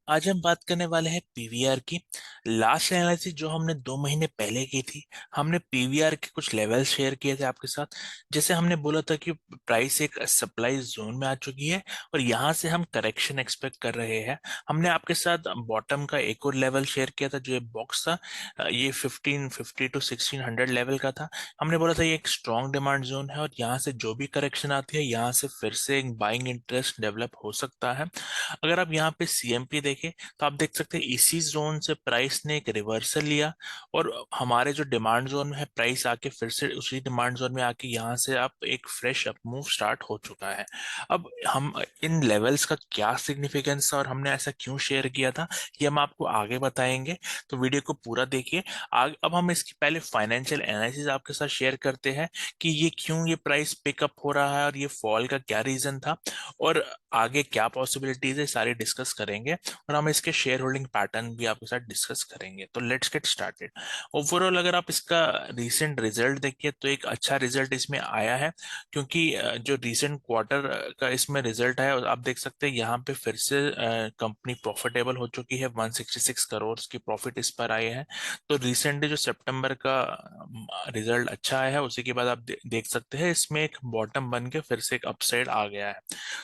आज हम बात करने वाले हैं पीवीआर की। लास्ट एनालिसिस जो हमने 2 महीने पहले की थी, हमने पीवीआर के कुछ लेवल शेयर किए थे आपके साथ। जैसे हमने बोला था कि प्राइस एक सप्लाई जोन में आ चुकी है और यहाँ से हम करेक्शन एक्सपेक्ट कर रहे हैं। हमने आपके साथ बॉटम का एक और लेवल शेयर किया था, जो ये बॉक्स था, ये 1550 टू 1600 लेवल का था। हमने बोला था ये एक स्ट्रॉन्ग डिमांड जोन है और यहाँ से जो भी करेक्शन आती है, यहाँ से फिर से एक बाइंग इंटरेस्ट डेवलप हो सकता है। अगर आप यहाँ पे सीएमपी देखें तो आप देख सकते हैं इसी जोन से प्राइस ने एक रिवर्सल लिया और हमारे जो डिमांड जोन में है प्राइस आके फिर से उसी डिमांड जोन में आके यहाँ से आप एक फ्रेश अप मूव स्टार्ट हो चुका है। अब हम इन लेवल्स का क्या सिग्निफिकेंस था और हमने ऐसा क्यों शेयर किया था, ये हम आपको आगे बताएंगे। तो वीडियो को पूरा देखिए। आगे अब हम इसकी पहले फाइनेंशियल एनालिसिस आपके साथ शेयर करते हैं कि ये क्यों ये प्राइस पिकअप हो रहा है और ये फॉल का क्या रीजन था और आगे क्या पॉसिबिलिटीज है, सारी डिस्कस करेंगे। और हम इसके शेयर होल्डिंग पैटर्न भी आपके साथ डिस्कस करेंगे। तो लेट्स गेट स्टार्टेड। ओवरऑल अगर आप इसका रीसेंट रिजल्ट देखिए तो एक अच्छा रिजल्ट इसमें आया है, क्योंकि जो रीसेंट क्वार्टर का इसमें रिजल्ट है आप देख सकते हैं यहाँ पे फिर से कंपनी प्रॉफिटेबल हो चुकी है। 166 करोड़ की प्रॉफिट इस पर आए हैं। तो रिसेंटली जो सितंबर का रिजल्ट अच्छा आया है, उसी के बाद आप देख सकते हैं इसमें एक बॉटम बन के फिर से एक अपसाइड आ गया है।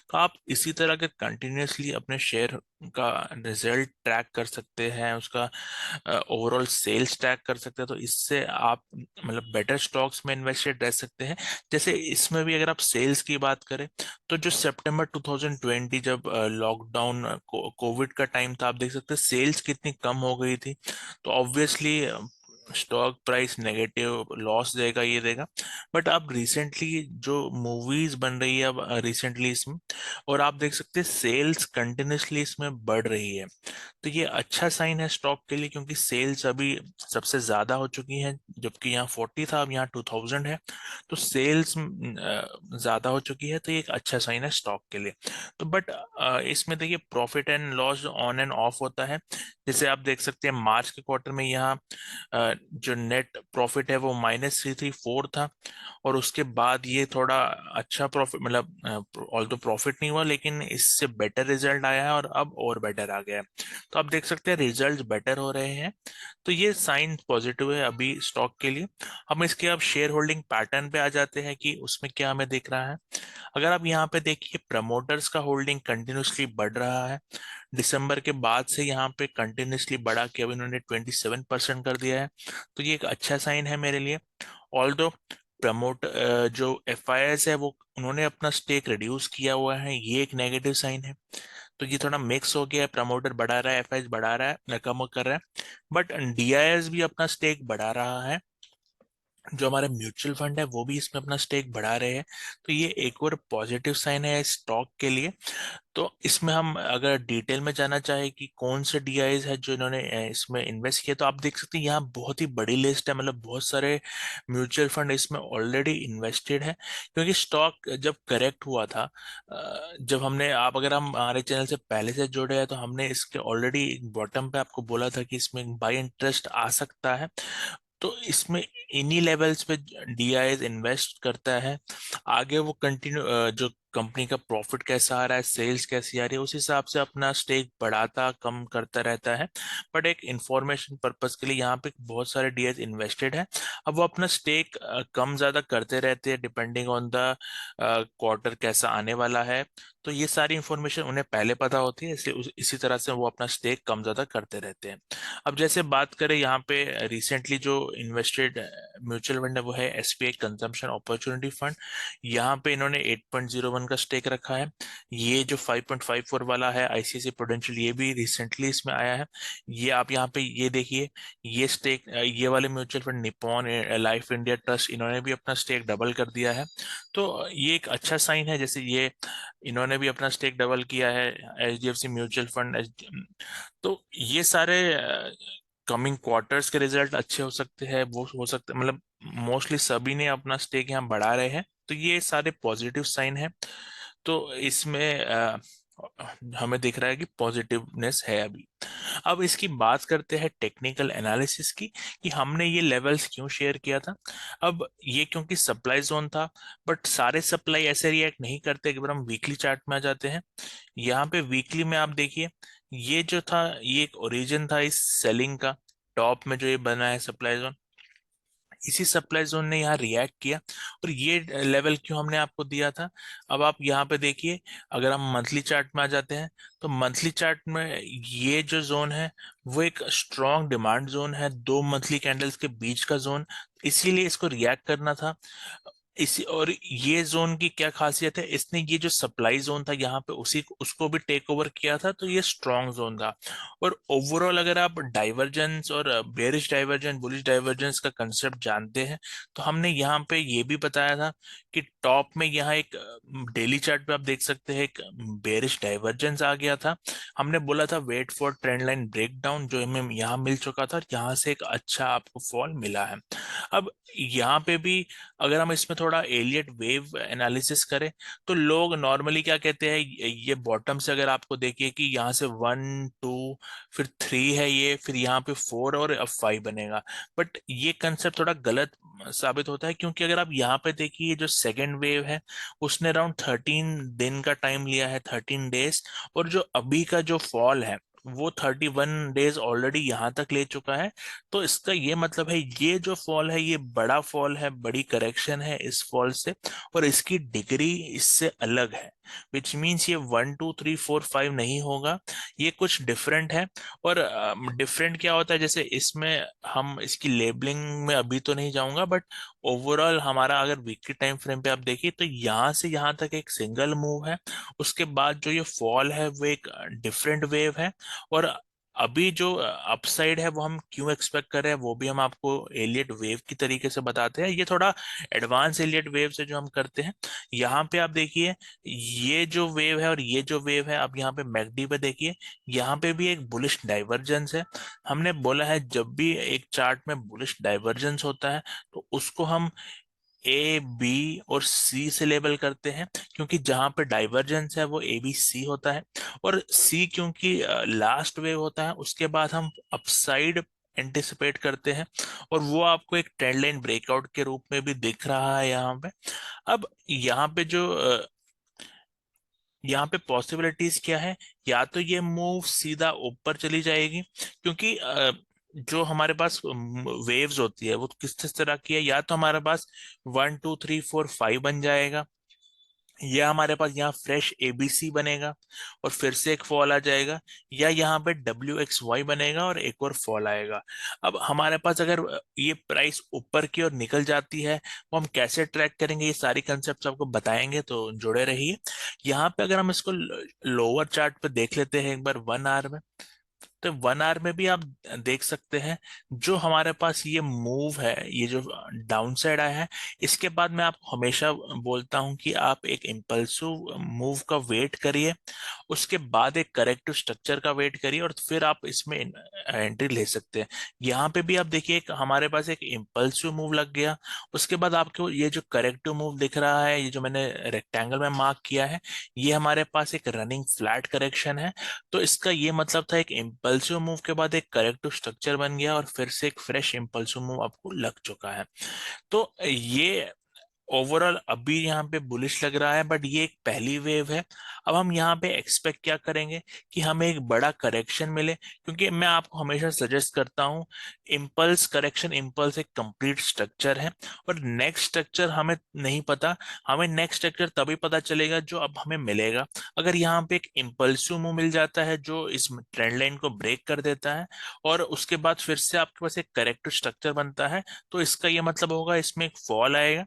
तो आप इसी तरह के कंटिन्यूअसली अपने शेयर का रिजल्ट ट्रैक कर सकते हैं, उसका ओवरऑल सेल्स ट्रैक कर सकते हैं। तो इससे आप मतलब बेटर स्टॉक्स में इन्वेस्टेड रह सकते हैं। जैसे इसमें भी अगर आप सेल्स की बात करें तो जो सितंबर 2020 जब लॉकडाउन कोविड का टाइम था, आप देख सकते हैं सेल्स कितनी कम हो गई थी। तो obviously stock price negative loss देगा, ये देगा। बट अब रिसेंटली जो मूवीज बन रही है अब रिसेंटली इसमें, और आप देख सकते हैं सेल्स कंटिन्यूसली इसमें बढ़ रही है। तो ये अच्छा साइन है स्टॉक के लिए, क्योंकि सेल्स अभी सबसे ज्यादा हो चुकी है। जबकि यहाँ 40 था, अब यहाँ 2000 है। तो सेल्स ज्यादा हो चुकी है, तो ये एक अच्छा साइन है स्टॉक के लिए। तो बट इसमें देखिए profit and loss on end of होता है। जैसे आप देख सकते हैं मार्च के क्वार्टर में यहाँ जो नेट प्रॉफिट है वो -334 था। और उसके बाद ये थोड़ा अच्छा प्रॉफिट, मतलब ऑल तो प्रॉफिट नहीं हुआ, लेकिन इससे बेटर रिजल्ट आया है और अब और बेटर आ गया है। तो आप देख सकते हैं रिजल्ट बेटर हो रहे हैं। तो ये साइन पॉजिटिव है अभी स्टॉक के लिए। हम इसके अब शेयर होल्डिंग पैटर्न पे आ जाते हैं कि उसमें क्या हमें दिख रहा है। अगर आप यहाँ पे देखिए प्रमोटर्स का होल्डिंग कंटिन्यूसली बढ़ रहा है। दिसंबर के बाद से यहाँ पे कंटिन्यूसली बढ़ा के अब इन्होंने 27% कर दिया है। तो ये एक अच्छा साइन है मेरे लिए। ऑल्दो प्रमोट जो एफ आई एस है वो उन्होंने अपना स्टेक रिड्यूस किया हुआ है, ये एक नेगेटिव साइन है। तो ये थोड़ा मिक्स हो गया है, प्रमोटर बढ़ा रहा है, एफ आई एस बढ़ा रहा है, कम कर रहा है। बट डी आई एस भी अपना स्टेक बढ़ा रहा है। जो हमारे म्यूचुअल फंड है वो भी इसमें अपना स्टेक बढ़ा रहे हैं। तो ये एक और पॉजिटिव साइन है स्टॉक के लिए। तो इसमें हम अगर डिटेल में जाना चाहे कि कौन से डीआईज है जो इन्होंने इसमें इन्वेस्ट किया, तो आप देख सकते हैं यहाँ बहुत ही बड़ी लिस्ट है। मतलब बहुत सारे म्यूचुअल फंड इसमें ऑलरेडी इन्वेस्टेड है, क्योंकि स्टॉक जब करेक्ट हुआ था, जब हमने आप अगर हम हमारे चैनल से पहले से जुड़े हैं तो हमने इसके ऑलरेडी बॉटम पे आपको बोला था कि इसमें बाय इंटरेस्ट आ सकता है। तो इसमें इन्हीं लेवल्स पे डीआईएस इन्वेस्ट करता है। आगे वो कंटिन्यू जो कंपनी का प्रॉफिट कैसा आ रहा है, सेल्स कैसी आ रही है, उस हिसाब से अपना स्टेक बढ़ाता कम करता रहता है। बट एक इंफॉर्मेशन पर्पस के लिए यहाँ पे बहुत सारे डीआईएस इन्वेस्टेड है। अब वो अपना स्टेक कम ज्यादा करते रहते हैं डिपेंडिंग ऑन द क्वार्टर कैसा आने वाला है। तो ये सारी इंफॉर्मेशन उन्हें पहले पता होती है, इसलिए इसी तरह से वो अपना स्टेक कम ज्यादा करते रहते हैं। अब जैसे बात करें यहाँ पे रिसेंटली जो इन्वेस्टेड म्यूचुअल फंड है वो है एसबीआई कंजम्पशन अपॉर्चुनिटी फंड। यहाँ पे इन्होंने 8.01 का स्टेक रखा है। ये जो 5.54 वाला है आईसीआईसीआई प्रूडेंशियल, ये भी रिसेंटली इसमें आया है। ये आप यहाँ पे ये देखिए, ये स्टेक ये वाले mutual fund Nippon life India trust, इन्होंने भी अपना स्टेक डबल कर दिया है। तो ये एक अच्छा साइन है। जैसे ये इन्होंने भी अपना स्टेक डबल किया है, एचडीएफसी म्यूचुअल फंड। तो ये सारे कमिंग क्वार्टर्स के रिजल्ट अच्छे हो सकते हैं, वो हो सकते मतलब मोस्टली सभी ने अपना स्टेक यहाँ बढ़ा रहे हैं। तो ये सारे पॉजिटिव साइन है। तो इसमें हमें दिख रहा है कि पॉजिटिवनेस है अभी। अब इसकी बात करते हैं टेक्निकल एनालिसिस की, कि हमने ये लेवल्स क्यों शेयर किया था। अब ये क्योंकि सप्लाई जोन था, बट सारे सप्लाई ऐसे रिएक्ट नहीं करते। एक बार हम वीकली चार्ट में आ जाते हैं। यहाँ पे वीकली में आप देखिए ये जो था, ये एक ओरिजिन था इस सेलिंग का, टॉप में जो ये बना है सप्लाई जोन, इसी सप्लाई जोन ने यहाँ रिएक्ट किया और ये लेवल क्यों हमने आपको दिया था। अब आप यहाँ पे देखिए, अगर हम मंथली चार्ट में आ जाते हैं, तो मंथली चार्ट में ये जो जोन है वो एक स्ट्रॉन्ग डिमांड जोन है, दो मंथली कैंडल्स के बीच का जोन, इसीलिए इसको रिएक्ट करना था। इसी और ये जोन की क्या खासियत है, इसने ये जो सप्लाई जोन था यहाँ पे उसी उसको भी टेक ओवर किया था, तो ये स्ट्रॉन्ग जोन था। और ओवरऑल अगर आप डाइवर्जेंस और बेरिश डाइवर्जेंस बुलिश डाइवर्जेंस का कंसेप्ट जानते हैं, तो हमने यहाँ पे ये भी बताया था कि टॉप में यहाँ एक डेली चार्ट पे आप देख सकते हैं एक बेरिश डाइवर्जेंस आ गया था। हमने बोला था wait for trend line breakdown, जो हमें यहाँ मिल चुका था, यहाँ से एक अच्छा आपको फॉल मिला है। अब यहाँ पे भी अगर हम इसमें थोड़ा एलियट वेव एनालिसिस करें, तो लोग नॉर्मली क्या कहते हैं, ये बॉटम से अगर आपको देखिए कि यहाँ से 1 2 फिर 3 है ये, फिर यहाँ पे 4 और अब 5 बनेगा, बट ये कंसेप्ट थोड़ा गलत साबित होता है, क्योंकि अगर आप यहाँ पे देखिए ये जो सेकेंड वेव है उसने अराउंड 13 दिन का टाइम लिया है, 13 डेज, और जो अभी का जो फॉल है वो 31 डेज ऑलरेडी यहाँ तक ले चुका है। तो इसका ये मतलब है ये जो फॉल है ये बड़ा फॉल है, बड़ी करेक्शन है इस फॉल से, और इसकी डिग्री इससे अलग है, विच मीन्स ये 1 2 3 4 5 नहीं होगा, ये कुछ डिफरेंट है। और डिफरेंट क्या होता है, जैसे इसमें हम इसकी लेबलिंग में अभी तो नहीं जाऊंगा, बट ओवरऑल हमारा अगर वीकली टाइम फ्रेम पे आप देखिए तो यहाँ से यहाँ तक एक सिंगल मूव है, उसके बाद जो ये फॉल है वो एक डिफरेंट वेव है। और अभी जो अपसाइड है वो हम क्यों एक्सपेक्ट कर रहे हैं वो भी हम आपको एलियट वेव की तरीके से बताते हैं, ये थोड़ा एडवांस एलियट वेव से जो हम करते हैं। यहाँ पे आप देखिए ये जो वेव है और ये जो वेव है, आप यहाँ पे मैकडी पे देखिए, यहाँ पे भी एक बुलिश डाइवर्जेंस है। हमने बोला है जब भी एक चार्ट में बुलिश डाइवर्जेंस होता है तो उसको हम ए बी और सी से लेबल करते हैं, क्योंकि जहां पे डाइवर्जेंस है वो ए बी सी होता है, और सी क्योंकि लास्ट वेव होता है, उसके बाद हम अपसाइड एंटिसिपेट करते हैं, और वो आपको एक ट्रेंड लाइन ब्रेकआउट के रूप में भी दिख रहा है यहाँ पे। अब यहाँ पे पॉसिबिलिटीज क्या है, या तो ये मूव सीधा ऊपर चली जाएगी, क्योंकि जो हमारे पास वेव्स होती है वो किस तरह की है, या तो हमारे पास 1 2 3 4 5 बन जाएगा, या हमारे पास यहाँ फ्रेश एबीसी बनेगा और फिर से एक फॉल आ जाएगा, या यहाँ पे WXY बनेगा और एक और फॉल आएगा। अब हमारे पास अगर ये प्राइस ऊपर की ओर निकल जाती है, वो हम कैसे ट्रैक करेंगे, ये सारी कंसेप्ट आपको बताएंगे, तो जुड़े रहिए। यहाँ पे अगर हम इसको लोअर चार्ट पे देख लेते हैं एक बार 1 आवर में, तो 1 आवर में भी आप देख सकते हैं जो हमारे पास ये मूव है, ये जो डाउन साइड आया है, इसके बाद मैं आपको हमेशा बोलता हूं कि आप एक इम्पल्सिव मूव का वेट करिए, उसके बाद एक करेक्टिव स्ट्रक्चर का वेट करिए, और फिर आप इसमें एंट्री ले सकते हैं। यहाँ पे भी आप देखिए हमारे पास एक इम्पल्सिव मूव लग गया, उसके बाद आपको ये जो करेक्टिव मूव दिख रहा है, ये जो मैंने रेक्टेंगल में मार्क किया है, ये हमारे पास एक रनिंग फ्लैट करेक्शन है। तो इसका ये मतलब था एक इम्पल्सिव मूव के बाद एक करेक्टिव स्ट्रक्चर बन गया और फिर से एक फ्रेश इम्पल्सिव मूव आपको लग चुका है। तो ये ओवरऑल अभी यहाँ पे बुलिश लग रहा है, बट ये एक पहली वेव है। अब हम यहाँ पे एक्सपेक्ट क्या करेंगे कि हमें एक बड़ा करेक्शन मिले, क्योंकि मैं आपको हमेशा सजेस्ट करता हूँ इम्पल्स करेक्शन, इम्पल्स एक कंप्लीट स्ट्रक्चर है, और नेक्स्ट स्ट्रक्चर हमें नहीं पता, हमें नेक्स्ट स्ट्रक्चर तभी पता चलेगा जो अब हमें मिलेगा। अगर यहाँ पे एक इम्पल्सिव मूव मिल जाता है जो इस ट्रेंड लाइन को ब्रेक कर देता है, और उसके बाद फिर से आपके पास एक करेक्टिव स्ट्रक्चर बनता है, तो इसका ये मतलब होगा इसमें एक फॉल आएगा।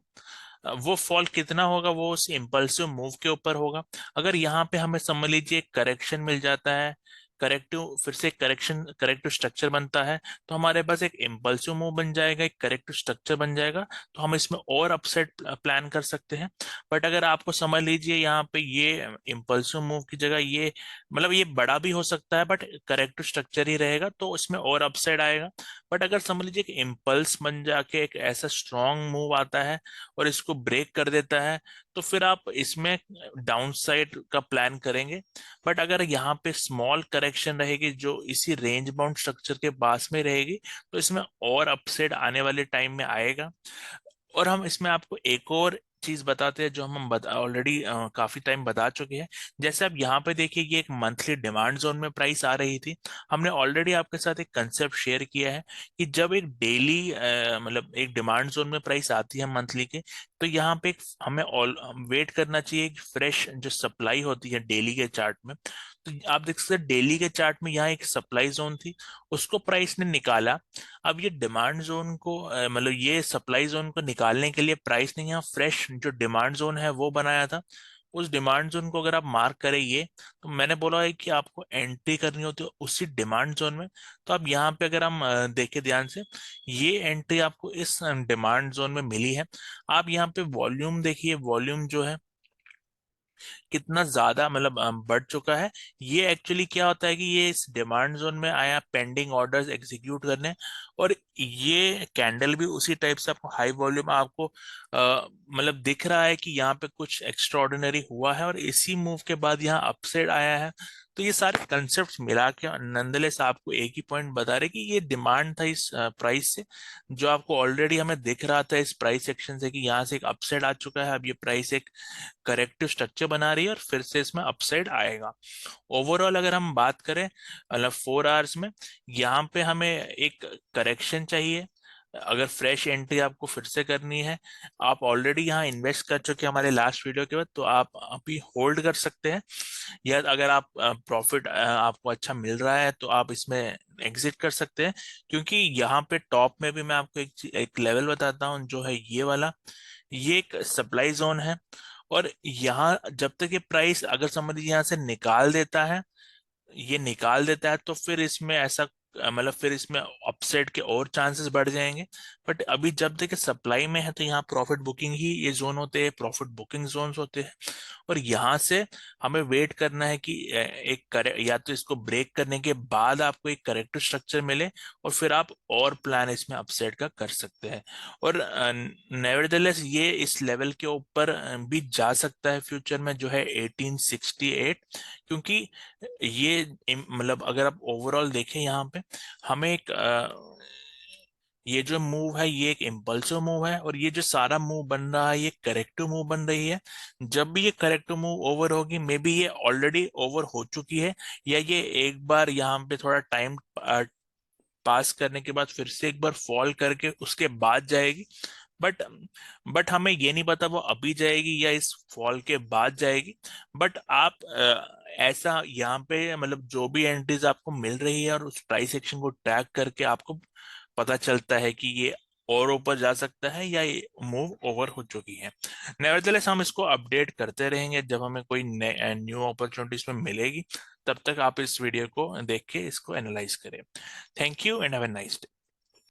वो फॉल कितना होगा वो उस इम्पल्सिव मूव के ऊपर होगा। अगर यहाँ पे हमें समझ लीजिए करेक्शन मिल जाता है, करेक्टिव फिर से करेक्टिव स्ट्रक्चर बनता है, तो हमारे पास एक इम्पल्सिव मूव बन जाएगा, एक करेक्टिव स्ट्रक्चर बन जाएगा, तो हम इसमें और अपसाइड प्लान कर सकते हैं। बट अगर आपको समझ लीजिए यहाँ पे ये इम्पल्सिव मूव की जगह ये मतलब ये बड़ा भी हो सकता है बट करेक्टिव स्ट्रक्चर ही रहेगा, तो इसमें और अपसाइड आएगा। बट अगर समझ लीजिए कि इम्पल्स बन जाके एक ऐसा स्ट्रॉन्ग मूव आता है और इसको ब्रेक कर देता है, तो फिर आप इसमें डाउन साइड का प्लान करेंगे। बट अगर यहाँ पे स्मॉल करेक्शन रहेगी जो इसी रेंज बाउंड स्ट्रक्चर के पास में रहेगी, तो इसमें और अपसाइड आने वाले टाइम में आएगा। और हम इसमें आपको एक और चीज बताते हैं जो हम ऑलरेडी काफी टाइम बता चुके हैं। जैसे आप यहाँ पे देखिए, ये एक मंथली डिमांड जोन में प्राइस आ रही थी। हमने ऑलरेडी आपके साथ एक कंसेप्ट शेयर किया है कि जब एक डेली मतलब एक डिमांड जोन में प्राइस आती है मंथली के, तो यहाँ पे हमें ऑल वेट करना चाहिए एक फ्रेश जो सप्लाई होती है डेली के चार्ट में। तो आप देख सकते हैं डेली के चार्ट में यहाँ एक सप्लाई जोन थी, उसको प्राइस ने निकाला। अब ये डिमांड जोन को मतलब ये सप्लाई जोन को निकालने के लिए प्राइस ने यहाँ फ्रेश जो डिमांड जोन है वो बनाया था। उस डिमांड जोन को अगर आप मार्क करें, ये तो मैंने बोला है कि आपको एंट्री करनी होती है उसी डिमांड जोन में। तो अब यहाँ पे अगर हम देखें ध्यान से, ये एंट्री आपको इस डिमांड जोन में मिली है। आप यहाँ पे वॉल्यूम देखिए, वॉल्यूम जो है कितना ज्यादा मतलब बढ़ चुका है। ये एक्चुअली क्या होता है कि ये इस डिमांड जोन में आया पेंडिंग ऑर्डर्स एग्जीक्यूट करने, और ये कैंडल भी उसी टाइप से आपको हाई वॉल्यूम आपको मतलब दिख रहा है कि यहाँ पे कुछ एक्स्ट्राऑर्डिनरी हुआ है, और इसी मूव के बाद यहाँ अपसाइड आया है। तो ये सारे कंसेप्ट मिला के नंदलेस आपको एक ही पॉइंट बता रहे कि ये डिमांड था इस प्राइस से, जो आपको ऑलरेडी हमें दिख रहा था इस प्राइस एक्शन से कि यहाँ से एक अपसाइड आ चुका है। अब ये प्राइस एक करेक्टिव स्ट्रक्चर बना रही है और फिर से इसमें अपसाइड आएगा। ओवरऑल अगर हम बात करें मतलब 4 आवर्स में, यहाँ पे हमें एक करेक्शन चाहिए। अगर फ्रेश एंट्री आपको फिर से करनी है, आप ऑलरेडी यहाँ इन्वेस्ट कर चुके हैं हमारे लास्ट वीडियो के बाद, तो आप अभी होल्ड कर सकते हैं। या अगर आप प्रॉफिट आपको अच्छा मिल रहा है तो आप इसमें एग्जिट कर सकते हैं। क्योंकि यहाँ पे टॉप में भी मैं आपको एक लेवल बताता हूँ जो है ये वाला, ये एक सप्लाई जोन है। और यहाँ जब तक ये प्राइस अगर समझिए यहाँ से निकाल देता है, ये निकाल देता है, तो फिर इसमें ऐसा मतलब फिर इसमें अपसेट के और चांसेस बढ़ जाएंगे। बट अभी जब तक सप्लाई में है तो यहाँ प्रॉफिट बुकिंग ही ये जोन होते हैं, प्रॉफिट बुकिंग जोन्स होते हैं। और यहाँ से हमें वेट करना है कि एक करे या तो इसको ब्रेक करने के बाद आपको एक करेक्टिव स्ट्रक्चर मिले, और फिर आप और प्लान इसमें अपसेट का कर सकते हैं। और नेवरदलेस ये इस लेवल के ऊपर भी जा सकता है फ्यूचर में, जो है 1868। क्योंकि ये मतलब अगर आप ओवरऑल देखें यहाँ पे, हमें एक ये जो मूव है ये एक इम्पल्सिव मूव है, और ये जो सारा मूव बन रहा है ये करेक्टिव मूव बन रही है। जब भी ये करेक्टिव मूव ओवर होगी, मे बी ये ऑलरेडी ओवर हो चुकी है, या ये एक बार यहाँ पे थोड़ा टाइम पास करने के बाद फिर से एक बार फॉल करके उसके बाद जाएगी। बट बट हमें ये नहीं पता वो अभी जाएगी या इस फॉल के बाद जाएगी। बट आप ऐसा यहाँ पे मतलब जो भी एंट्रीज आपको मिल रही है और उस प्राइस एक्शन को ट्रैक करके आपको पता चलता है कि ये और ऊपर जा सकता है या ये मूव ओवर हो चुकी है। नेवरदलेस हम इसको अपडेट करते रहेंगे जब हमें कोई न्यू अपॉर्चुनिटीज में मिलेगी। तब तक आप इस वीडियो को देख के इसको एनालाइज करें। Thank you and have a nice day.